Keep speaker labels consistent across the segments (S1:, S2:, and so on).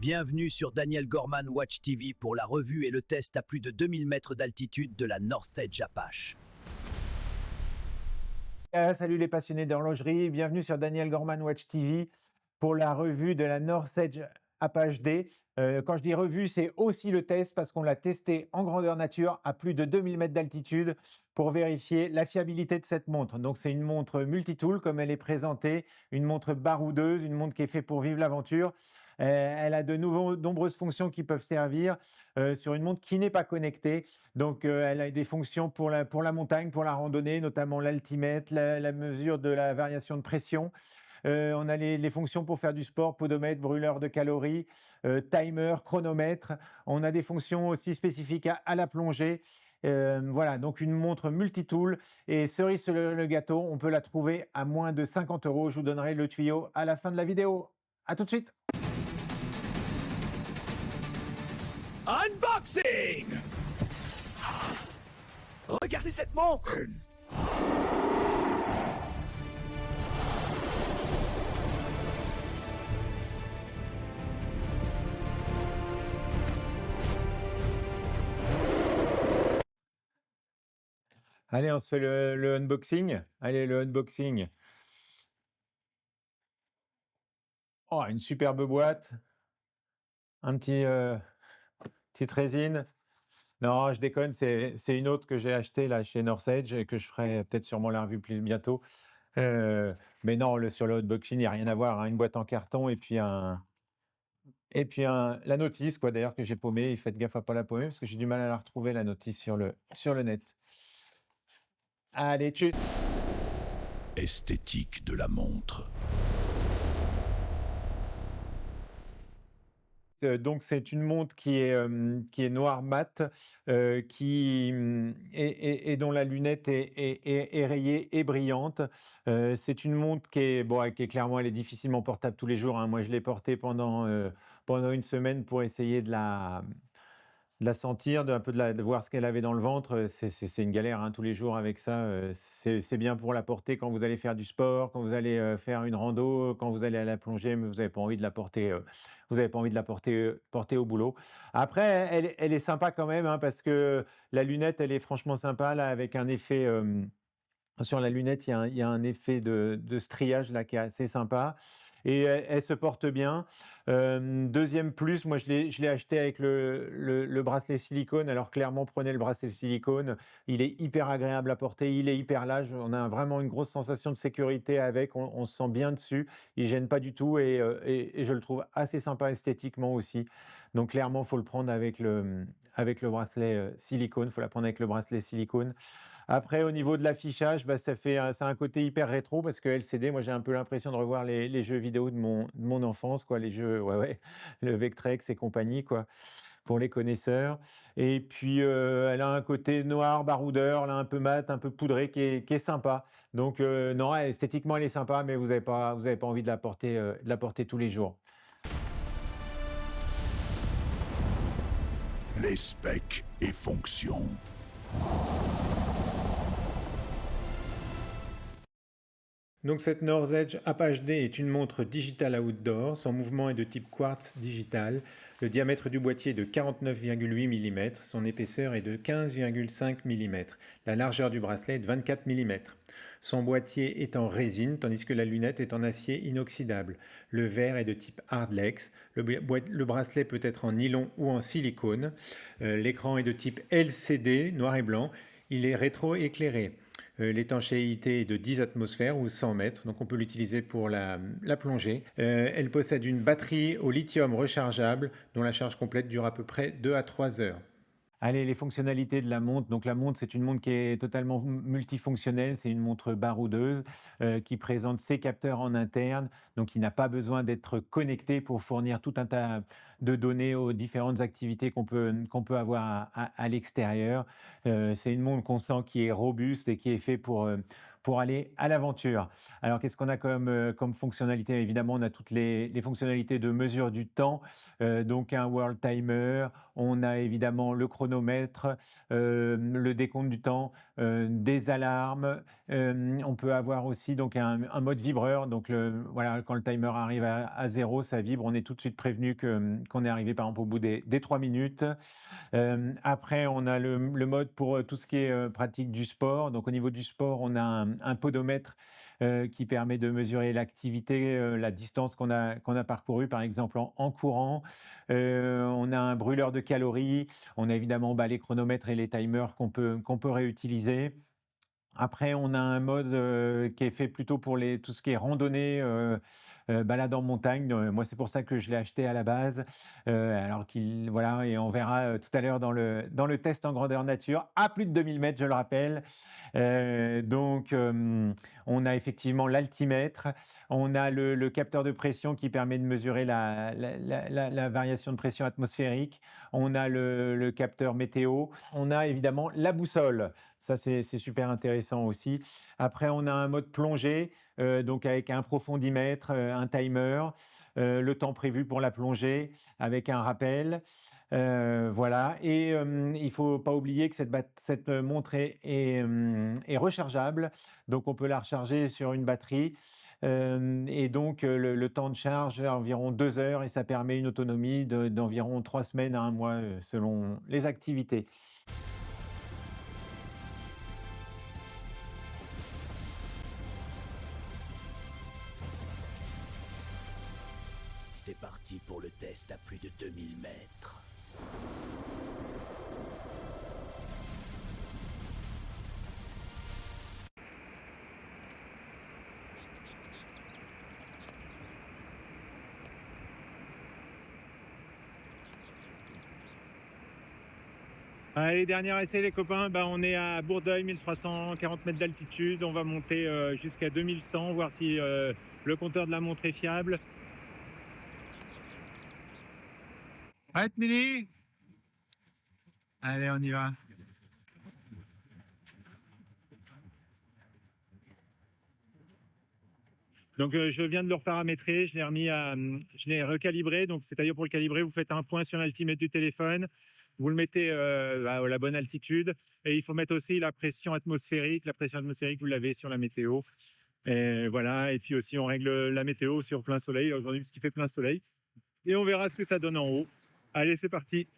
S1: Bienvenue sur Daniel Gorman Watch TV pour la revue et le test à plus de 2000 mètres d'altitude de la North Edge Apache.
S2: Salut les passionnés d'horlogerie, bienvenue sur Daniel Gorman Watch TV pour la revue de la North Edge Apache D. Quand je dis revue, c'est aussi le test parce qu'on l'a testé en grandeur nature à plus de 2000 mètres d'altitude pour vérifier la fiabilité de cette montre. Donc c'est une montre multitool comme elle est présentée, une montre baroudeuse, une montre qui est faite pour vivre l'aventure. Elle a de nombreuses fonctions qui peuvent servir sur une montre qui n'est pas connectée. Donc, elle a des fonctions pour la montagne, pour la randonnée, notamment l'altimètre, la mesure de la variation de pression. On a les fonctions pour faire du sport, podomètre, brûleur de calories, timer, chronomètre. On a des fonctions aussi spécifiques à la plongée. Voilà, donc une montre multitool. Et cerise sur le gâteau, on peut la trouver à moins de 50 euros. Je vous donnerai le tuyau à la fin de la vidéo. À tout de suite.
S1: Unboxing! Regardez cette montre!
S2: Allez, on se fait le unboxing. Allez, le unboxing. Oh, une superbe boîte. Un petite résine. Non, je déconne, c'est une autre que j'ai achetée là chez North Edge et que je ferai peut-être sûrement la revue plus bientôt. Mais non, sur le unboxing, il n'y a rien à voir, hein. Une boîte en carton la notice, quoi, d'ailleurs, que j'ai paumée. Faites gaffe à pas la paumer parce que j'ai du mal à la retrouver, la notice sur le net. Allez, tchuss!
S3: Esthétique de la montre.
S2: Donc c'est une montre qui est noire mat, et dont la lunette est rayée et brillante. C'est une montre qui est clairement elle est difficilement portable tous les jours, hein. Moi je l'ai portée pendant une semaine pour essayer de la sentir, de voir ce qu'elle avait dans le ventre. C'est une galère, hein, tous les jours avec ça. C'est bien pour la porter quand vous allez faire du sport, quand vous allez faire une rando, quand vous allez à la plongée, mais vous n'avez pas envie de la porter, porter au boulot. Après, elle est sympa quand même, hein, parce que la lunette, elle est franchement sympa là, avec un effet. Sur la lunette, il y a un effet de striage là qui est assez sympa et elle se porte bien. 2e plus, moi je l'ai acheté avec le bracelet silicone. Alors clairement, prenez le bracelet silicone, il est hyper agréable à porter, il est hyper large. On a vraiment une grosse sensation de sécurité avec, on se sent bien dessus, il gêne pas du tout et je le trouve assez sympa esthétiquement aussi. Donc clairement, il faut le prendre avec le bracelet silicone, il faut la prendre avec le bracelet silicone. Après, au niveau de l'affichage, bah, ça a un côté hyper rétro parce que LCD, moi j'ai un peu l'impression de revoir les jeux vidéo de mon enfance, quoi, les jeux, ouais, ouais, le Vectrex et compagnie, quoi, pour les connaisseurs. Et puis, elle a un côté noir, baroudeur, là, un peu mat, un peu poudré, qui est sympa. Donc, non, esthétiquement, elle est sympa, mais vous avez pas envie de la porter tous les jours.
S3: Les specs et fonctions.
S2: Donc cette North Edge Apache D est une montre digital outdoor. Son mouvement est de type quartz digital. Le diamètre du boîtier est de 49,8 mm. Son épaisseur est de 15,5 mm. La largeur du bracelet est de 24 mm. Son boîtier est en résine tandis que la lunette est en acier inoxydable. Le verre est de type Hardlex. Le bracelet peut être en nylon ou en silicone. L'écran est de type LCD, noir et blanc. Il est rétro-éclairé. L'étanchéité est de 10 atmosphères ou 100 mètres, donc on peut l'utiliser pour la plongée. Elle possède une batterie au lithium rechargeable dont la charge complète dure à peu près 2 à 3 heures. Allez, les fonctionnalités de la montre. Donc la montre, c'est une montre qui est totalement multifonctionnelle. C'est une montre baroudeuse qui présente ses capteurs en interne, donc qui n'a pas besoin d'être connecté pour fournir tout un tas de données aux différentes activités qu'on peut avoir à l'extérieur. C'est une montre qu'on sent qui est robuste et qui est fait pour aller à l'aventure. Alors qu'est-ce qu'on a comme fonctionnalité? Évidemment, on a toutes les fonctionnalités de mesure du temps, donc un world timer, on a évidemment le chronomètre, le décompte du temps, des alarmes, on peut avoir aussi donc un mode vibreur, donc voilà, quand le timer arrive à 0, ça vibre, on est tout de suite prévenu qu'on est arrivé par exemple au bout des 3 minutes. Après, on a le mode pour tout ce qui est pratique du sport. Donc, au niveau du sport, on a un podomètre qui permet de mesurer l'activité, la distance qu'on a parcourue, par exemple en courant. On a un brûleur de calories. On a évidemment les chronomètres et les timers qu'on peut réutiliser. Après, on a un mode, qui est fait plutôt pour tout ce qui est randonnée, balade en montagne. Moi, c'est pour ça que je l'ai acheté à la base, alors qu'il voilà et on verra, tout à l'heure dans le test en grandeur nature, à plus de 2000 mètres, je le rappelle. Donc, on a effectivement l'altimètre, on a le capteur de pression qui permet de mesurer la variation de pression atmosphérique, on a le capteur météo, on a évidemment la boussole. Ça, c'est super intéressant aussi. Après, on a un mode plongée, donc avec un profondimètre, un timer, le temps prévu pour la plongée avec un rappel. Voilà et il ne faut pas oublier que cette montre est rechargeable, donc on peut la recharger sur une batterie, et donc le temps de charge est environ 2 heures et ça permet une autonomie d'environ 3 semaines à 1 mois, selon les activités.
S1: C'est parti pour le test à plus de 2000 mètres.
S4: Allez, dernier essai les copains, on est à Bourdeuil, 1340 mètres d'altitude, on va monter jusqu'à 2100, voir si le compteur de la montre est fiable. Prête Milly? Allez, on y va. Donc je viens de le reparamétrer, je l'ai recalibré, donc c'est-à-dire pour le calibrer, vous faites un point sur l'altimètre du téléphone, vous le mettez à la bonne altitude et il faut mettre aussi la pression atmosphérique. La pression atmosphérique, vous l'avez sur la météo. Et voilà, et puis aussi on règle la météo sur plein soleil, aujourd'hui parce qu'il fait plein soleil. Et on verra ce que ça donne en haut. Allez, c'est parti.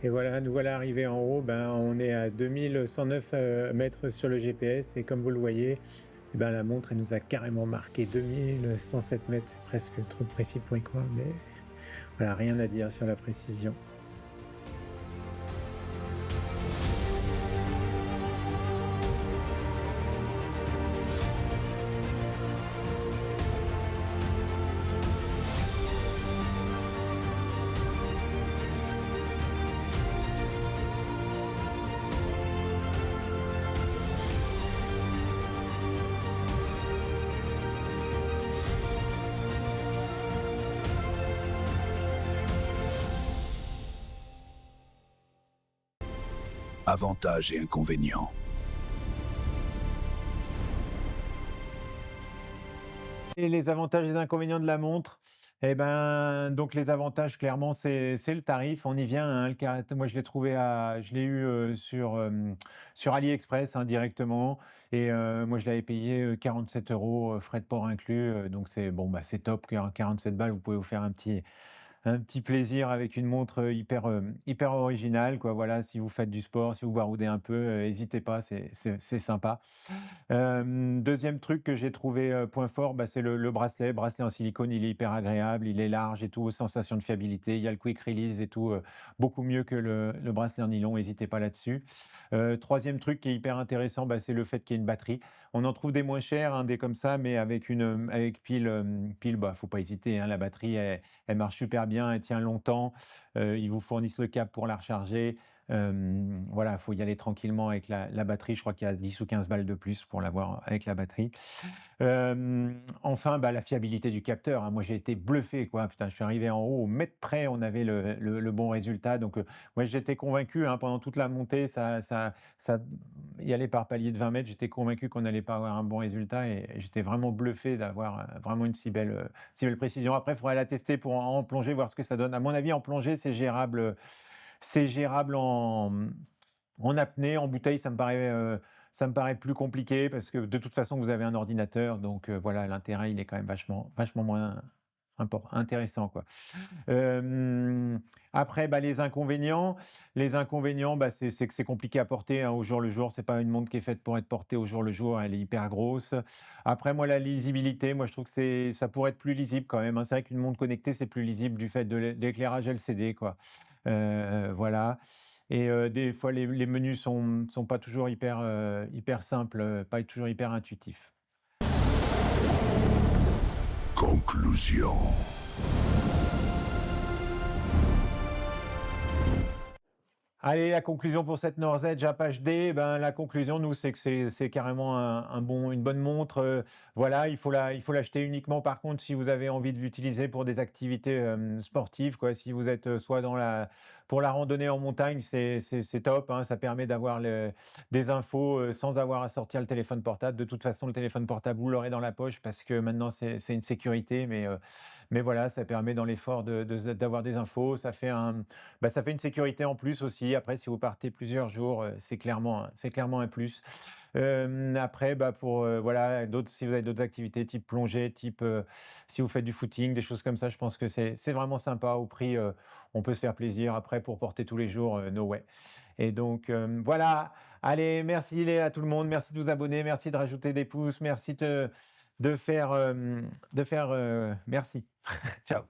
S2: Et voilà, nous voilà arrivés en haut. On est à 2109 mètres sur le GPS et comme vous le voyez, la montre elle nous a carrément marqué 2107 mètres. C'est presque trop précis pour y croire, mais voilà, rien à dire sur la précision.
S3: Avantages et inconvénients.
S2: Et les avantages et les inconvénients de la montre, eh ben, donc les avantages clairement c'est le tarif. On y vient, hein, le carat moi je l'ai eu, sur AliExpress, hein, directement et moi je l'avais payé, 47 €, frais de port inclus, donc c'est bon, bah, c'est top, 47 balles, vous pouvez vous faire un petit plaisir avec une montre, hyper originale quoi, voilà. Si vous faites du sport, si vous baroudez un peu, hésitez pas, c'est sympa. 2e truc que j'ai trouvé, point fort, bah, c'est le bracelet en silicone, il est hyper agréable, il est large et tout, sensation de fiabilité, il y a le quick release et tout, beaucoup mieux que le bracelet en nylon, hésitez pas là-dessus. 3e truc qui est hyper intéressant, bah, c'est le fait qu'il y ait une batterie. On en trouve des moins chers, hein, des comme ça, mais avec avec pile, bah, faut pas hésiter, hein, la batterie elle marche super bien, elle tient longtemps, ils vous fournissent le câble pour la recharger. Voilà, il faut y aller tranquillement avec la batterie. Je crois qu'il y a 10 ou 15 balles de plus pour l'avoir avec la batterie. Enfin, bah, la fiabilité du capteur, hein. Moi, j'ai été bluffé, quoi. Putain, je suis arrivé en haut, au mètre près, on avait le bon résultat. Donc, moi, j'étais convaincu, hein, pendant toute la montée, ça y allait par palier de 20 mètres. J'étais convaincu qu'on n'allait pas avoir un bon résultat et j'étais vraiment bluffé d'avoir vraiment une si belle précision. Après, il faudrait la tester pour en plongée, voir ce que ça donne. À mon avis, en plongée, c'est gérable en apnée. En bouteille, ça me paraît plus compliqué parce que de toute façon, vous avez un ordinateur, donc voilà, l'intérêt, il est quand même vachement moins intéressant, quoi. Après, bah, les inconvénients, bah, c'est que c'est compliqué à porter, hein, au jour le jour. C'est pas une montre qui est faite pour être portée au jour le jour, elle est hyper grosse. Après, moi, la lisibilité, moi, je trouve que ça pourrait être plus lisible quand même, hein. C'est vrai qu'une montre connectée, c'est plus lisible du fait de l'éclairage LCD, quoi. Voilà et des fois, les menus sont pas toujours hyper simples, pas toujours hyper intuitifs.
S3: Conclusion.
S2: Allez, la conclusion pour cette North Edge App HD, ben, la conclusion, nous, c'est que c'est carrément une bonne montre. Voilà, il faut l'acheter uniquement, par contre, si vous avez envie de l'utiliser pour des activités sportives, quoi. Si vous êtes soit pour la randonnée en montagne, c'est top, hein, ça permet d'avoir des infos sans avoir à sortir le téléphone portable. De toute façon, le téléphone portable, vous l'aurez dans la poche parce que maintenant, c'est une sécurité, mais voilà, ça permet dans l'effort d'avoir des infos. Ça fait une sécurité en plus aussi. Après, si vous partez plusieurs jours, c'est clairement un plus. Après, bah, voilà, si vous avez d'autres activités type plongée, si vous faites du footing, des choses comme ça, je pense que c'est vraiment sympa. Au prix, on peut se faire plaisir. Après, pour porter tous les jours, no way. Et donc, voilà. Allez, merci à tout le monde. Merci de vous abonner. Merci de rajouter des pouces. Merci de faire, merci. Ciao.